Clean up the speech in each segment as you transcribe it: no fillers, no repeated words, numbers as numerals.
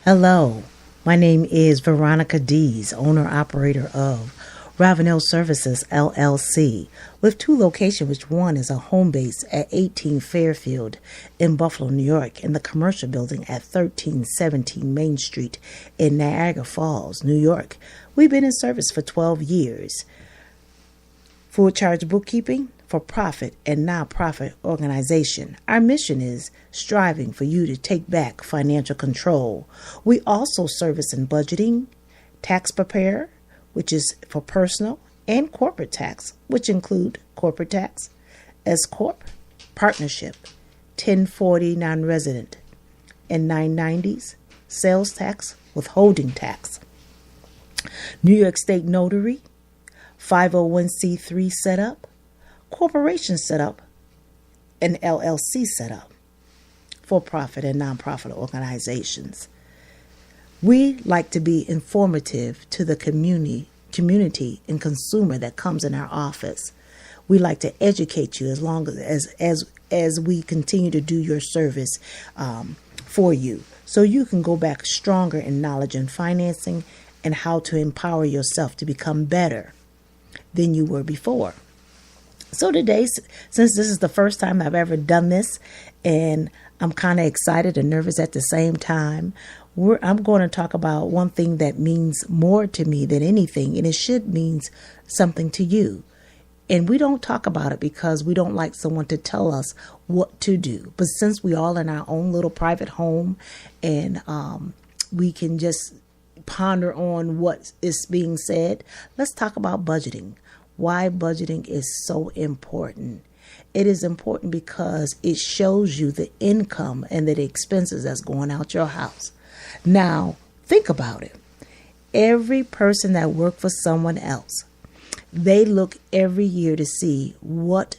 Hello, my name is Veronica Dees, owner-operator of Ravenell Services, LLC, with two locations, which one is a home base at 18 Fairfield in Buffalo, New York, and the commercial building at 1317 Main Street in Niagara Falls, New York. We've been in service for 12 years. Full charge bookkeeping for profit and nonprofit organization. Our mission is striving for you to take back financial control. We also service in budgeting, tax preparer, which is for personal and corporate tax, which include corporate tax, S Corp, partnership, 1040 non-resident, and 990s, sales tax, withholding tax. New York State Notary, 501c3 setup, corporation setup, and LLC setup, for-profit and nonprofit organizations. We like to be informative to the community and consumer that comes in our office. We like to educate you as we continue to do your service for you, so you can go back stronger in knowledge and financing and how to empower yourself to become better than you were before. So today, since this is the first time I've ever done this, and I'm kind of excited and nervous at the same time, I'm going to talk about one thing that means more to me than anything, and it should mean something to you. And we don't talk about it because we don't like someone to tell us what to do. But since we all in our own little private home, and we can just ponder on what is being said, let's talk about budgeting. Why budgeting is so important. It is important because it shows you the income and the expenses that's going out your house. Now, think about it. Every person that worked for someone else, they look every year to see what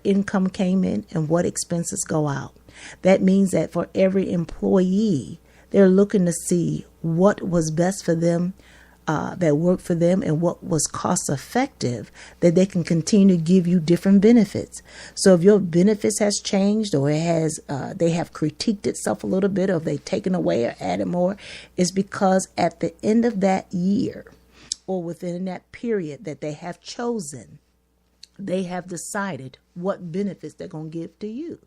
income came in and what expenses go out. That means that for every employee, they're looking to see what was best for them, that worked for them, and what was cost effective, that they can continue to give you different benefits. So if your benefits has changed, or it has they have critiqued itself a little bit, or they've taken away or added more, it's because at the end of that year, or within that period that they have chosen, they have decided what benefits they're going to give to you.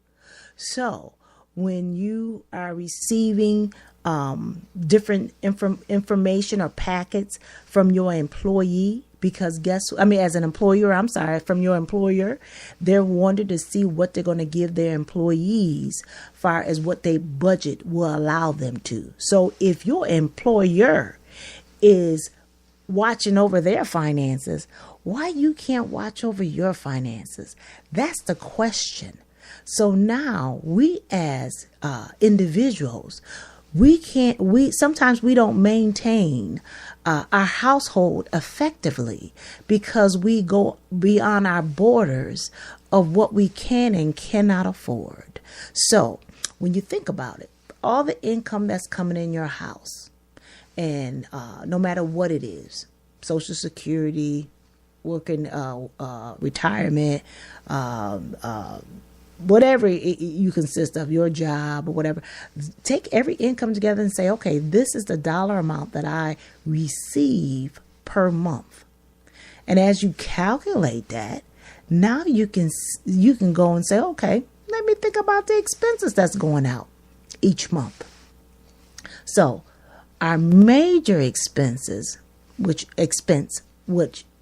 So when you are receiving different information or packets from your employee, because as an employer, from your employer, they're wanting to see what they're going to give their employees far as what they budget will allow them to. So if your employer is watching over their finances, why you can't watch over your finances? That's the question. So now we as individuals, sometimes we don't maintain our household effectively because we go beyond our borders of what we can and cannot afford. So when you think about it, all the income that's coming in your house, and no matter what it is, Social Security, working, retirement, whatever you consist of, your job or whatever, take every income together and say, okay, this is the dollar amount that I receive per month. And as you calculate that, now you can go and say, okay, let me think about the expenses that's going out each month. So our major expenses, which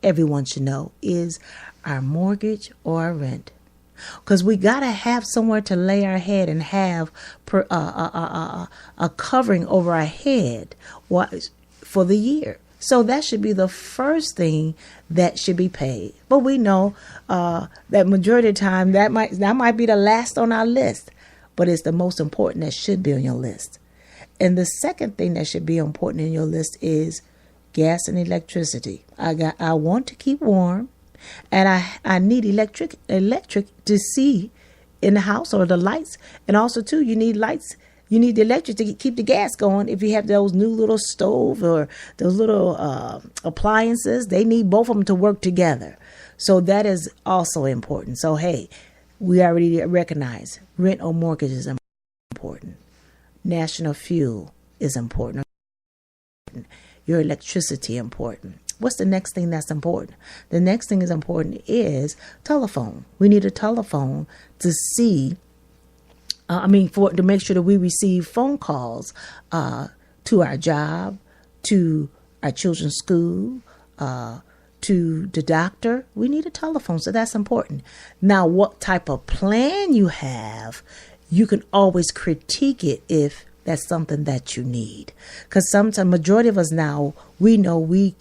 everyone should know, is our mortgage or our rent. Because we got to have somewhere to lay our head and have a covering over our head for the year. So that should be the first thing that should be paid. But we know that majority of the time that might be the last on our list, but it's the most important that should be on your list. And the second thing that should be important in your list is gas and electricity. I want to keep warm. And I need electric to see in the house, or the lights. And also, too, you need lights. You need the electric to keep the gas going. If you have those new little stove or those little appliances, they need both of them to work together. So that is also important. So, hey, we already recognize rent or mortgage is important. National fuel, is important. Your electricity important. What's the next thing that's important? The next thing is important is telephone. We need a telephone to see, to make sure that we receive phone calls to our job, to our children's school, to the doctor. We need a telephone, so that's important. Now, what type of plan you have, you can always critique it if that's something that you need. Because sometimes, majority of us now, we know we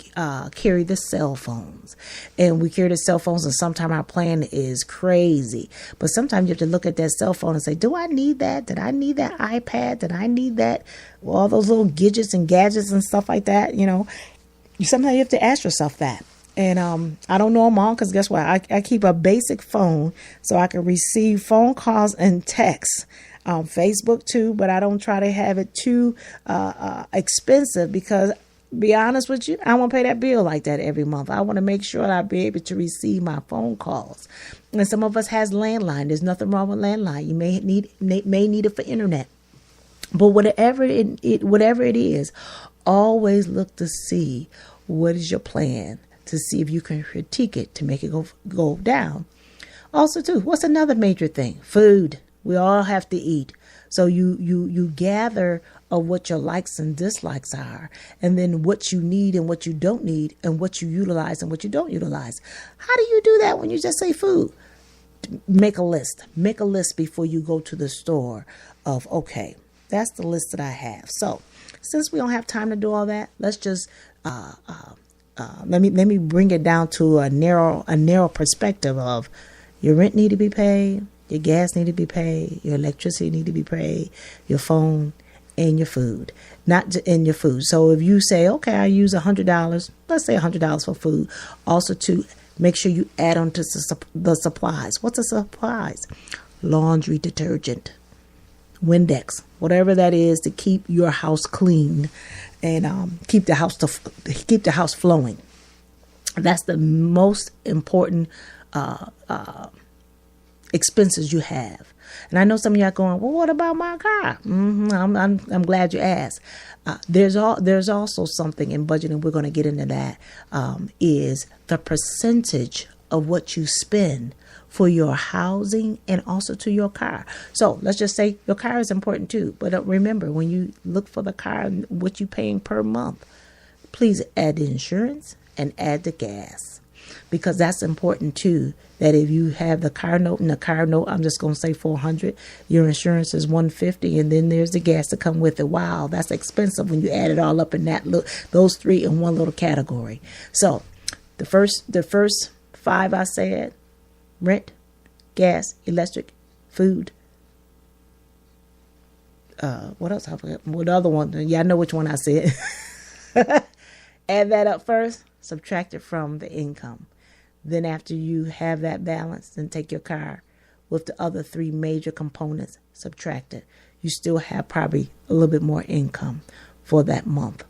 carry the cell phones. And we carry the cell phones, and sometimes our plan is crazy. But sometimes you have to look at that cell phone and say, do I need that? Did I need that iPad? Did I need that? Well, all those little gadgets and stuff like that, Sometimes you have to ask yourself that. And I don't know them all, because guess what? I keep a basic phone so I can receive phone calls and texts. Facebook too, but I don't try to have it too expensive, because, be honest with you, I won't pay that bill like that every month. I want to make sure that I'll be able to receive my phone calls. And some of us has landline. There's nothing wrong with landline. You may need it for internet. But whatever it is, always look to see what is your plan, to see if you can critique it to make it go down. Also too, what's another major thing? Food. We all have to eat. So you gather of what your likes and dislikes are, and then what you need and what you don't need, and what you utilize and what you don't utilize. How do you do that when you just say food? Make a list. Make a list before you go to the store of, okay, that's the list that I have. So since we don't have time to do all that, let's just let me bring it down to a narrow perspective of your rent need to be paid. Your gas need to be paid. Your electricity need to be paid. Your phone and your food, in your food. So if you say, okay, I use $100, let's say $100 for food. Also to make sure you add on to the supplies. What's the supplies? Laundry detergent, Windex, whatever that is to keep your house clean and keep the house flowing. That's the most important expenses you have. And I know some of y'all going, well, what about my car? I'm glad you asked. There's also something in budgeting, we're going to get into that, is the percentage of what you spend for your housing and also to your car. So let's just say your car is important too. But remember, when you look for the car, what you're paying per month, please add the insurance and add the gas. Because that's important too, that if you have the car note, and the car note, I'm just going to say $400, your insurance is $150, and then there's the gas to come with it. Wow, that's expensive when you add it all up in those three in one little category. So the first five I said: rent, gas, electric, food. What else? I forgot. What other one? Yeah, I know which one I said. Add that up first, subtract it from the income. Then after you have that balance, then take your car with the other three major components, subtract it. You still have probably a little bit more income for that month.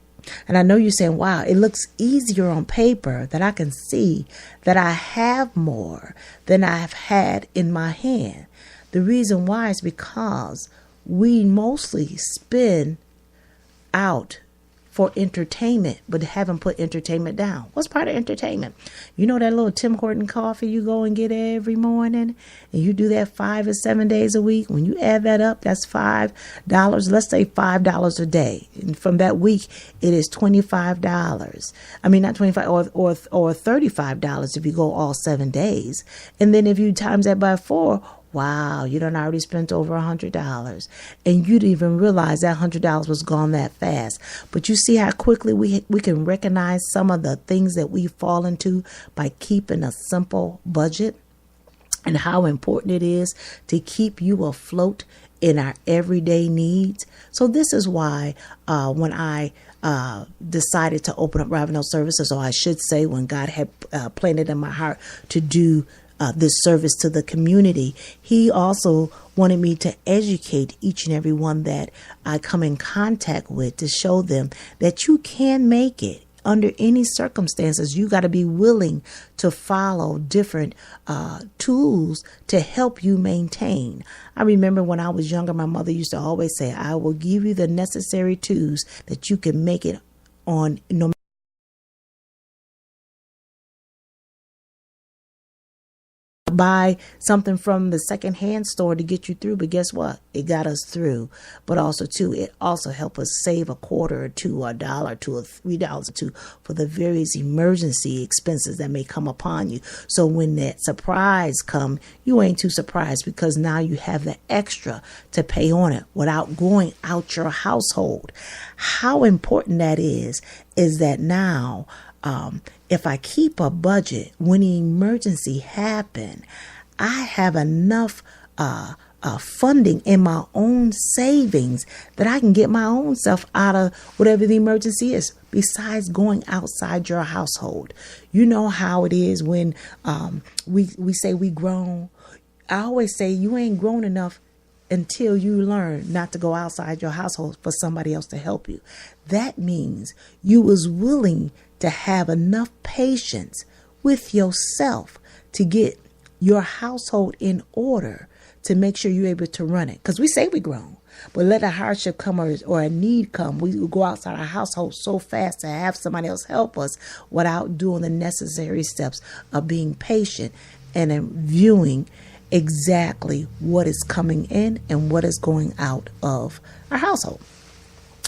And I know you're saying, wow, it looks easier on paper that I can see that I have more than I've had in my hand. The reason why is because we mostly spend out for entertainment, but haven't put entertainment down. What's part of entertainment? You know that little Tim Horton coffee you go and get every morning, and you do that 5 or 7 days a week. When you add that up, that's $5. Let's say $5 a day. And from that week, it is $25. I mean, not 25 or $35 if you go all 7 days. And then if you times that by 4, wow, you done already spent over $100, and you didn't even realize that $100 was gone that fast. But you see how quickly we can recognize some of the things that we fall into by keeping a simple budget, and how important it is to keep you afloat in our everyday needs. So this is why when I decided to open up Ravenell Services, or I should say when God had planted in my heart to do this service to the community, he also wanted me to educate each and every one that I come in contact with, to show them that you can make it under any circumstances, you got to be willing to follow different tools to help you maintain. I remember when I was younger, my mother used to always say, I will give you the necessary tools that you can make it on no buy something from the secondhand store to get you through, but guess what? It got us through. But also too, it also helped us save a quarter or two, or a dollar or two, or $3 or two for the various emergency expenses that may come upon you. So when that surprise come, you ain't too surprised, because now you have the extra to pay on it without going out your household. How important that is that now, if I keep a budget, when an emergency happen, I have enough funding in my own savings that I can get my own self out of whatever the emergency is, besides going outside your household. You know how it is when we say we grown. I always say you ain't grown enough until you learn not to go outside your household for somebody else to help you. That means you was willing to have enough patience with yourself to get your household in order to make sure you're able to run it. Because we say we grown, but let a hardship come or a need come, we go outside our household so fast to have somebody else help us without doing the necessary steps of being patient and viewing exactly what is coming in and what is going out of our household.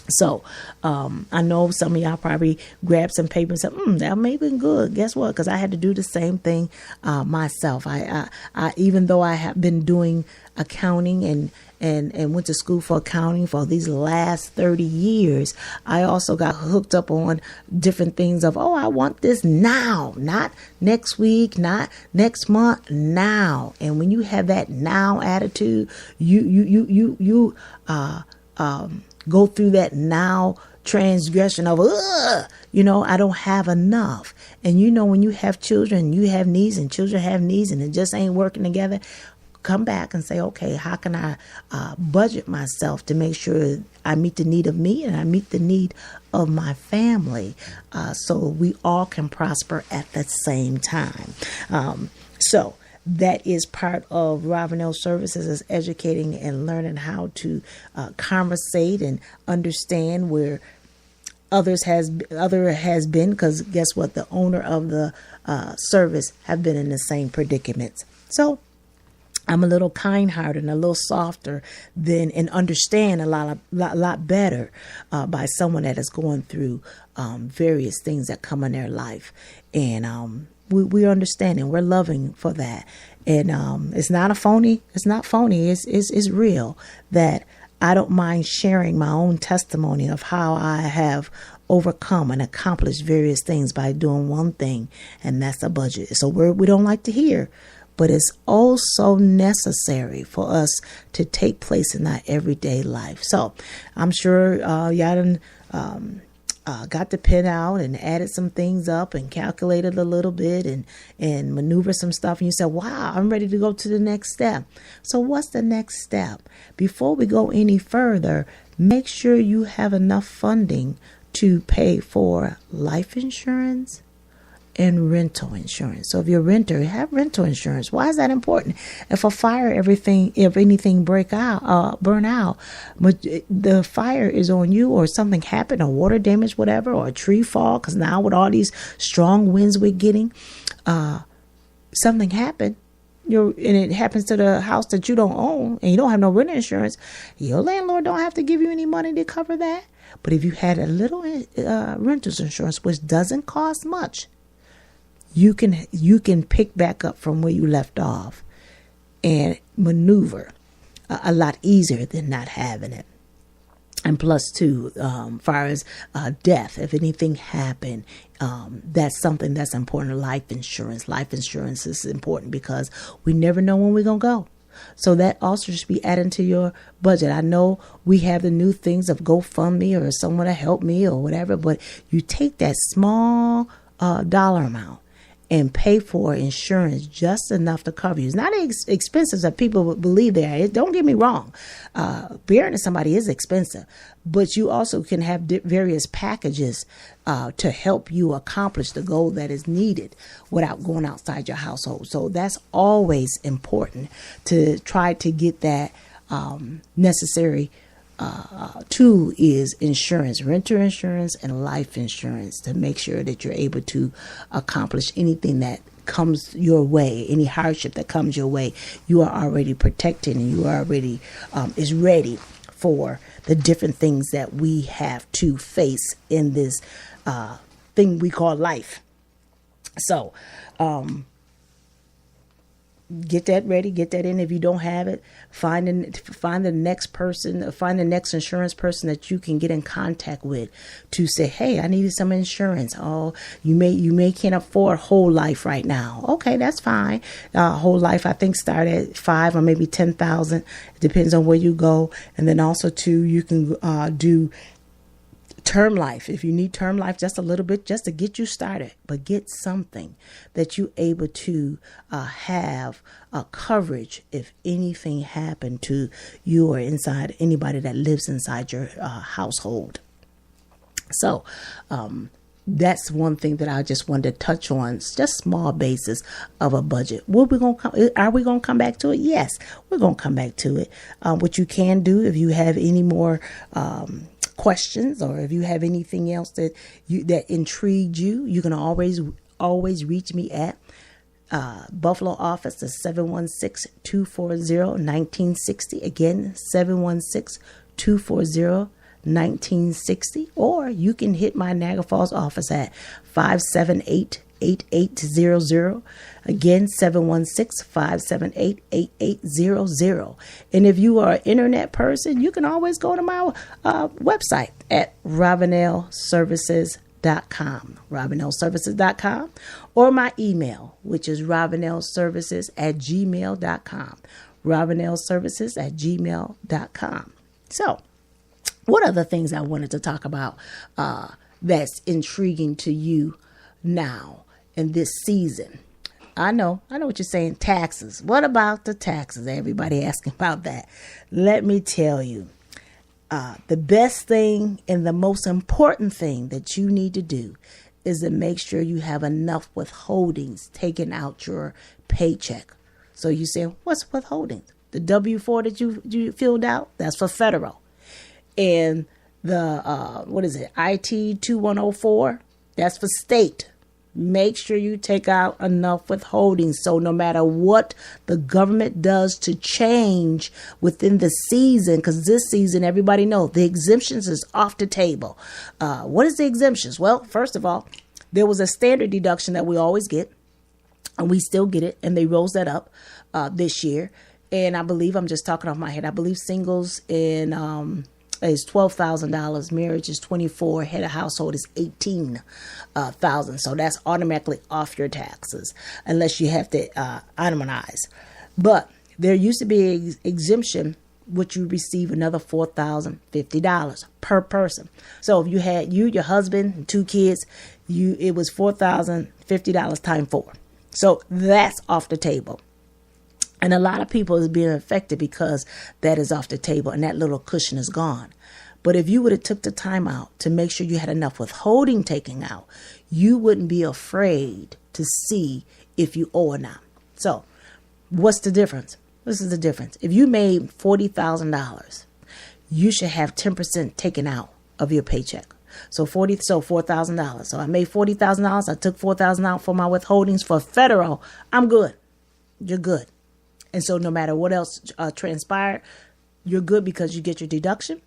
So I know some of y'all probably grabbed some paper and said, that may be good. Guess what? Because I had to do the same thing myself. I even though I have been doing accounting and went to school for accounting for these last 30 years, I also got hooked up on different things of, I want this now, not next week, not next month, now. And when you have that now attitude, you go through that now transgression of, I don't have enough. And when you have children, you have needs, and children have needs, and it just ain't working together, come back and say, okay, how can I budget myself to make sure I meet the need of me and I meet the need of my family, so we all can prosper at the same time. So that is part of Ravenell Services, is educating and learning how to conversate and understand where other has been, because guess what? The owner of the service have been in the same predicaments. So I'm a little kind-hearted and a little softer and understand a lot better by someone that is going through various things that come in their life. And we're understanding, we're loving for that. And it's not phony. It's not phony. It's real, that I don't mind sharing my own testimony of how I have overcome and accomplished various things by doing one thing, and that's a budget. It's a word we don't like to hear, but it's also necessary for us to take place in our everyday life. So I'm sure y'all done got the pen out and added some things up and calculated a little bit and maneuvered some stuff. And you said, wow, I'm ready to go to the next step. So what's the next step? Before we go any further, make sure you have enough funding to pay for life insurance and rental insurance. So if you're a renter, have rental insurance. Why is that important? If a fire, if anything burn out, but the fire is on you, or something happened, or water damage, whatever, or a tree fall, because now with all these strong winds we're getting, something happened, and it happens to the house that you don't own, and you don't have no rental insurance, your landlord don't have to give you any money to cover that. But if you had a little renter's insurance, which doesn't cost much, you can pick back up from where you left off and maneuver a lot easier than not having it. And plus, too, far as death, if anything happened, that's something that's important. Life insurance. Life insurance is important because we never know when we're going to go. So that also should be added to your budget. I know we have the new things of GoFundMe or someone to help me or whatever, but you take that small dollar amount and pay for insurance just enough to cover you. It's not expensive as people would believe they are. Don't get me wrong. Burying somebody is expensive, but you also can have various packages to help you accomplish the goal that is needed without going outside your household. So that's always important, to try to get that necessary tool is insurance, renter insurance and life insurance, to make sure that you're able to accomplish anything that comes your way, any hardship that comes your way. You are already protected, and you are already is ready for the different things that we have to face in this thing we call life. So get that ready, get that in. If you don't have it, find the next person, find the next insurance person that you can get in contact with to say, hey, I needed some insurance. Oh, you may can't afford whole life right now. Okay, that's fine. Whole life, I think, start at $5,000 or maybe $10,000. It depends on where you go. And then also too, you can do term life. If you need term life just a little bit, just to get you started, but get something that you're able to have coverage if anything happened to you or inside anybody that lives inside your household. So that's one thing that I just wanted to touch on. It's just small basis of a budget. Are we going to come back to it? Yes, we're going to come back to it. What you can do, if you have any more questions, or if you have anything else that intrigued you, you can always reach me at Buffalo office is 716-240-1960. Again, 716-240-1960. Or you can hit my Niagara Falls office at 578-8800. Again, 716-578-8800. And if you are an internet person, you can always go to my website at RavenellServices.com, RavenellServices.com, or my email, which is RavenellServices@gmail.com, RavenellServices@gmail.com. So, what other things I wanted to talk about that's intriguing to you now in this season? I know what you're saying. Taxes. What about the taxes? Everybody asking about that. Let me tell you, the best thing and the most important thing that you need to do is to make sure you have enough withholdings taken out your paycheck. So you say, what's withholdings? The W-4 that you filled out, that's for federal. And the, IT 2104, that's for state. Make sure you take out enough withholding, so no matter what the government does to change within the season, because this season, everybody knows the exemptions is off the table. What is the exemptions? Well, first of all, there was a standard deduction that we always get, and we still get it, and they rose that up this year. And I believe, I'm just talking off my head, I believe singles in is $12,000, marriage is $24,000, head of household is $18,000. So that's automatically off your taxes unless you have to itemize. But there used to be an exemption, which you receive another $4,050 per person. So if you had your husband, and 2 kids, it was $4,050 times 4. So that's off the table. And a lot of people is being affected because that is off the table and that little cushion is gone. But if you would have took the time out to make sure you had enough withholding taken out, you wouldn't be afraid to see if you owe or not. So what's the difference? This is the difference. If you made $40,000, you should have 10% taken out of your paycheck. So $4,000. So I made $40,000. I took $4,000 out for my withholdings for federal. I'm good. You're good. And so no matter what else transpired, you're good because you get your deduction.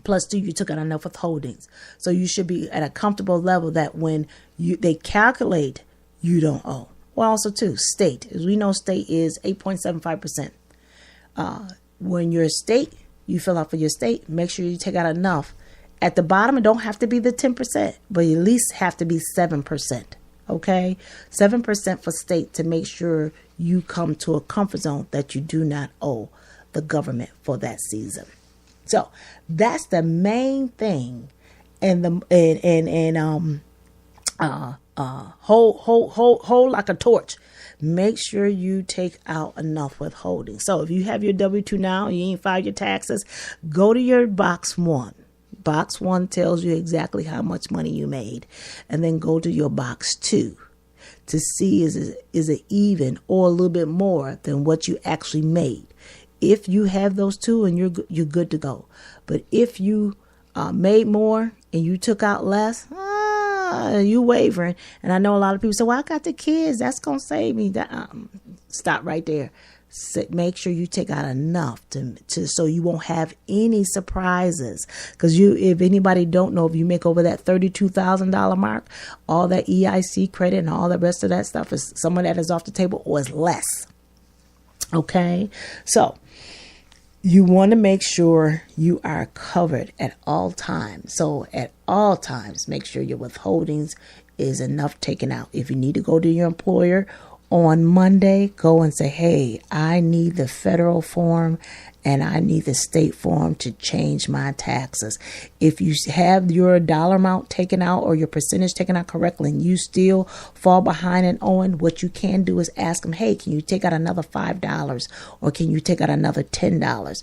Plus 2, you took out enough withholdings. So you should be at a comfortable level that when they calculate, you don't owe. Well, also too, state. As we know, state is 8.75%. When you're a state, you fill out for your state, make sure you take out enough. At the bottom, it don't have to be the 10%, but at least have to be 7%. Okay? 7% for state to make sure you come to a comfort zone that you do not owe the government for that season. So that's the main thing, and hold like a torch. Make sure you take out enough withholding. So if you have your W-2 now, you ain't filed your taxes, go to your box 1. Box 1 tells you exactly how much money you made. And then go to your box 2 to see is it even or a little bit more than what you actually made. If you have those two, and you're good to go. But if you made more and you took out less, you wavering. And I know a lot of people say, well, I got the kids, that's going to save me. Stop right there. Make sure you take out enough to so you won't have any surprises. Because if anybody don't know, if you make over that $32,000 mark, all that EIC credit and all the rest of that stuff is some of that is off the table or is less. Okay, so you want to make sure you are covered at all times. So at all times, make sure your withholdings is enough taken out. If you need to go to your employer on Monday, go and say, hey, I need the federal form and I need the state form to change my taxes. If you have your dollar amount taken out or your percentage taken out correctly and you still fall behind and owing, what you can do is ask them, hey, can you take out another $5 or can you take out another $10?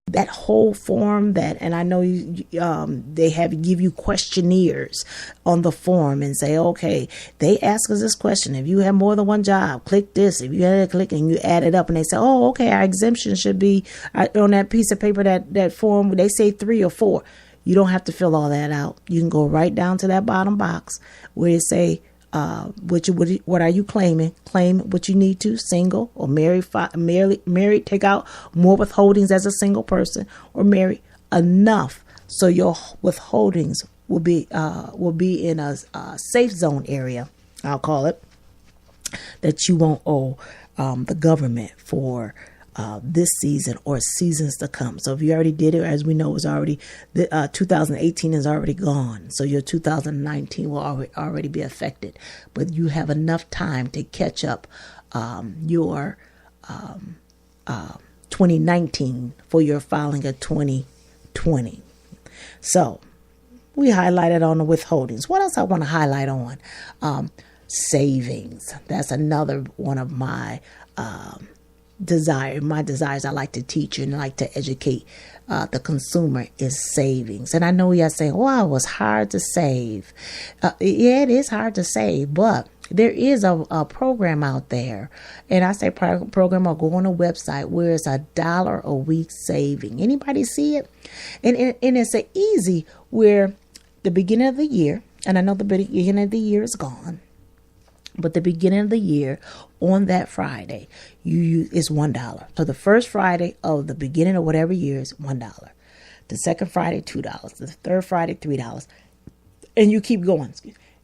That whole form and I know they give you questionnaires on the form and say, okay, they ask us this question. If you have more than one job, click this. If you had to click and you add it up and they say, oh, okay, our exemption should be on that piece of paper, that form, they say 3 or 4. You don't have to fill all that out. You can go right down to that bottom box where it say, what are you claiming? Claim what you need to, single or married, take out more withholdings as a single person, or married enough so your withholdings will be in a safe zone area, I'll call it, that you won't owe the government for this season or seasons to come. So if you already did it, as we know, it's already 2018 is already gone. So your 2019 will already be affected. But you have enough time to catch up your 2019 for your filing of 2020. So we highlighted on the withholdings. What else I want to highlight on? Savings. That's another one of my desires I like to teach and I like to educate the consumer is savings. And I know you're saying, wow, it was hard to save. Yeah, it is hard to save, but there is a program out there. And I say program, or go on a website where it's $1 a week saving. Anybody see it? And it's an easy where the beginning of the year, and I know the beginning of the year is gone, but the beginning of the year, on that Friday, is $1. So the first Friday of the beginning of whatever year is $1. The second Friday, $2. The third Friday, $3. And you keep going.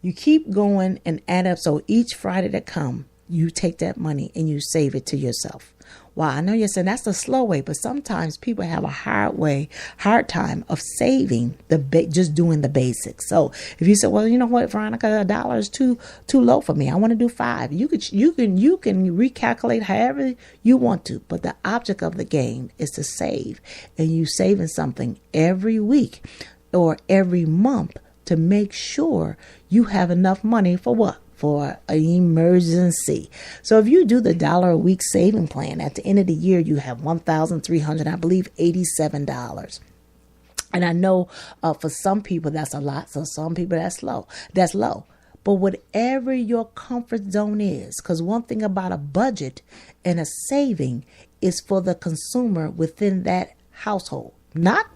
You keep going and add up. So each Friday that comes, you take that money and you save it to yourself. Wow, I know you're saying that's the slow way, but sometimes people have a hard time of saving just doing the basics. So if you say, well, you know what, Veronica, $1 is too low for me. I want to do $5. You can recalculate however you want to, but the object of the game is to save, and you saving something every week or every month to make sure you have enough money for what? For an emergency. So if you do the $1 a week saving plan, at the end of the year, you have $1,387. And I know for some people that's a lot. So some people that's low. But whatever your comfort zone is, because one thing about a budget and a saving is for the consumer within that household, not,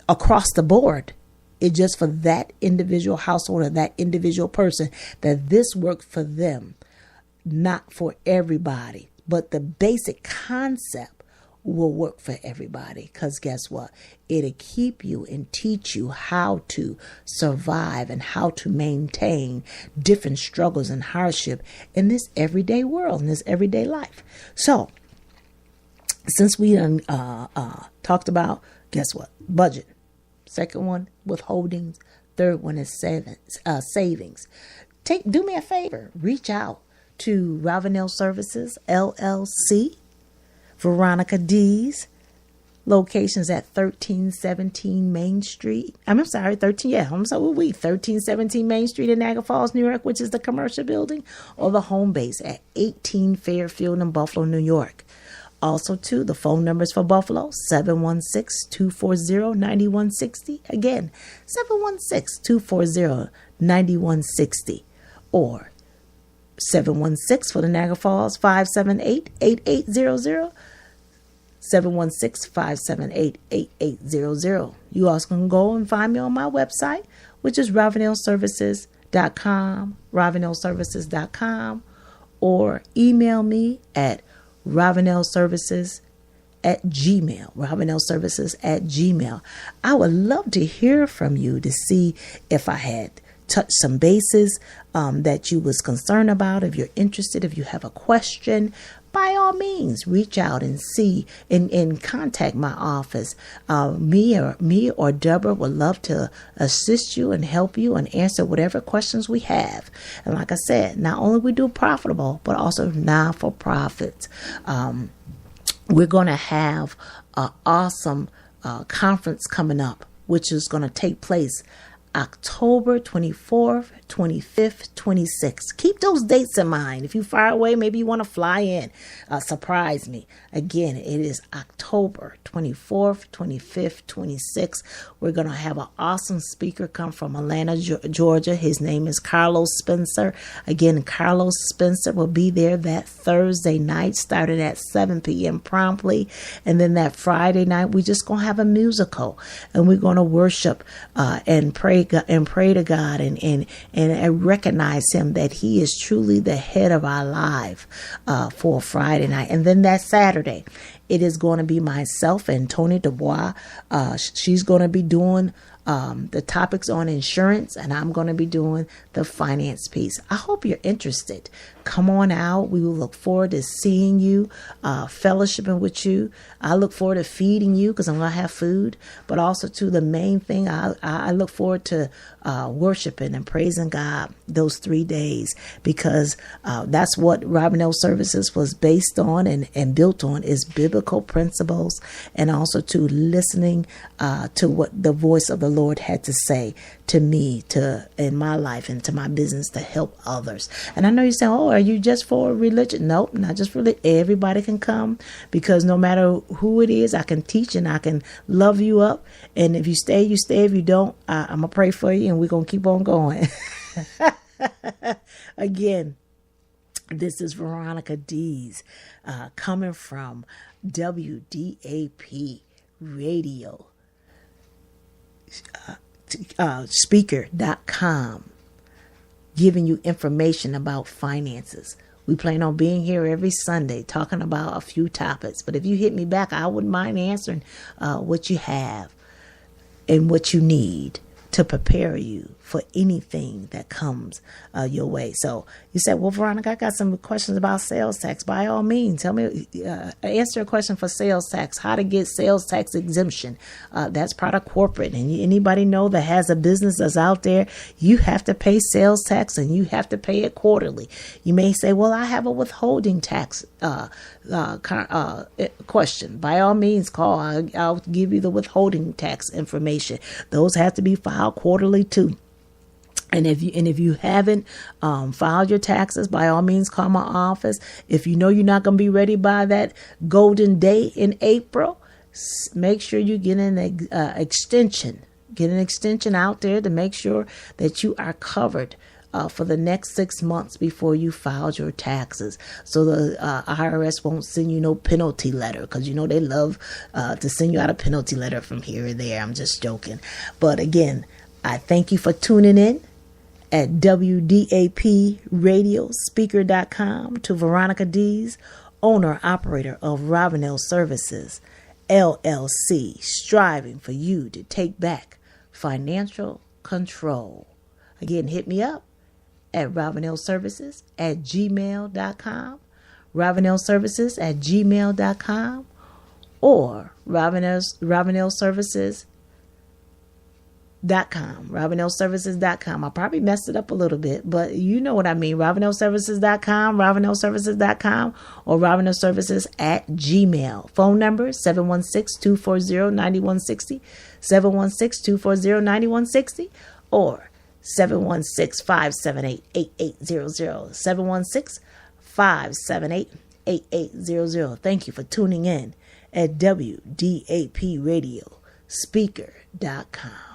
across the board. It's just for that individual household or that individual person that this worked for them, not for everybody. But the basic concept will work for everybody, because guess what? It'll keep you and teach you how to survive and how to maintain different struggles and hardship in this everyday world, in this everyday life. So since we talked about, guess what? Budget. Second one, withholdings. Third one is savings. Do me a favor. Reach out to Ravenell Services, LLC, Veronica D's locations at 1317 Main Street. I'm sorry, 1317 Main Street in Niagara Falls, New York, which is the commercial building, or the home base at 18 Fairfield in Buffalo, New York. Also, too, the phone numbers for Buffalo, 716-240-9160. Again, 716-240-9160. Or 716 for the Niagara Falls, 578-8800. 716-578-8800. You also can go and find me on my website, which is ravenellservices.com, ravenellservices.com, or email me at ravenellservices@gmail, ravenellservices@gmail. I would love to hear from you to see if I had touched some bases that you was concerned about. If you're interested, if you have a question, by all means, reach out and see and contact my office. Me or Deborah would love to assist you and help you and answer whatever questions we have. And like I said, not only we do profitable, but also non-for-profits. We're going to have an awesome conference coming up, which is going to take place October 24th, 25th, 26th. Keep those dates in mind. If you're far away, maybe you want to fly in, surprise me. Again, it is October 24th, 25th, 26th. We're going to have an awesome speaker come from Atlanta, Georgia. His name is Carlos Spencer. Again, Carlos Spencer will be there that Thursday night, starting at 7 p.m. promptly. And then that Friday night, we're just going to have a musical. And we're going to worship and pray to God and recognize him that he is truly the head of our life for Friday night. And then that Saturday, it is going to be myself and Tony Dubois. She's going to be doing the topics on insurance, and I'm going to be doing the finance piece. I hope you're interested. Come on out. We will look forward to seeing you, fellowshipping with you. I look forward to feeding you because I'm going to have food. But also, to the main thing, I look forward to worshiping and praising God those 3 days, because that's what Ravenell Services was based on and built on, is biblical principles, and also to listening to what the voice of the Lord had to say to me, in my life and to my business, to help others. And I know you're saying, oh, are you just for religion? Nope, not just for religion. Everybody can come, because no matter who it is, I can teach and I can love you up. And if you stay, you stay. If you don't, I'm going to pray for you, and we're going to keep on going. Again, this is Veronica Dees coming from WDAP Radio. Speaker.com, giving you information about finances. We plan on being here every Sunday talking about a few topics. But if you hit me back, I wouldn't mind answering what you have and what you need to prepare you for anything that comes your way. So you said, well, Veronica, I got some questions about sales tax. By all means, tell me, answer a question for sales tax, how to get sales tax exemption. That's part of corporate. And anybody know that has a business that's out there, you have to pay sales tax, and you have to pay it quarterly. You may say, well, I have a withholding tax question. By all means, call. I'll give you the withholding tax information. Those have to be filed quarterly too. And if you haven't filed your taxes, by all means, call my office. If you know you're not going to be ready by that golden day in April, make sure you get an extension. Get an extension out there to make sure that you are covered for the next 6 months before you filed your taxes. So the IRS won't send you no penalty letter, because you know they love to send you out a penalty letter from here or there. I'm just joking. But again, I thank you for tuning in at WDAP Radio Speaker.com to Veronica Dees, owner operator of Ravenell Services, LLC, striving for you to take back financial control. Again, hit me up at ravenellservices@gmail.com, ravenellservices@gmail.com, or Ravenell Services RavenellServices.com. I probably messed it up a little bit, but you know what I mean. RavenellServices.com, RavenellServices.com, or RavenellServices@gmail. Phone number 716-240-9160, 716-240-9160, or 716-578-8800, 716-578-8800. Thank you for tuning in at WDAP Radio Speaker.com.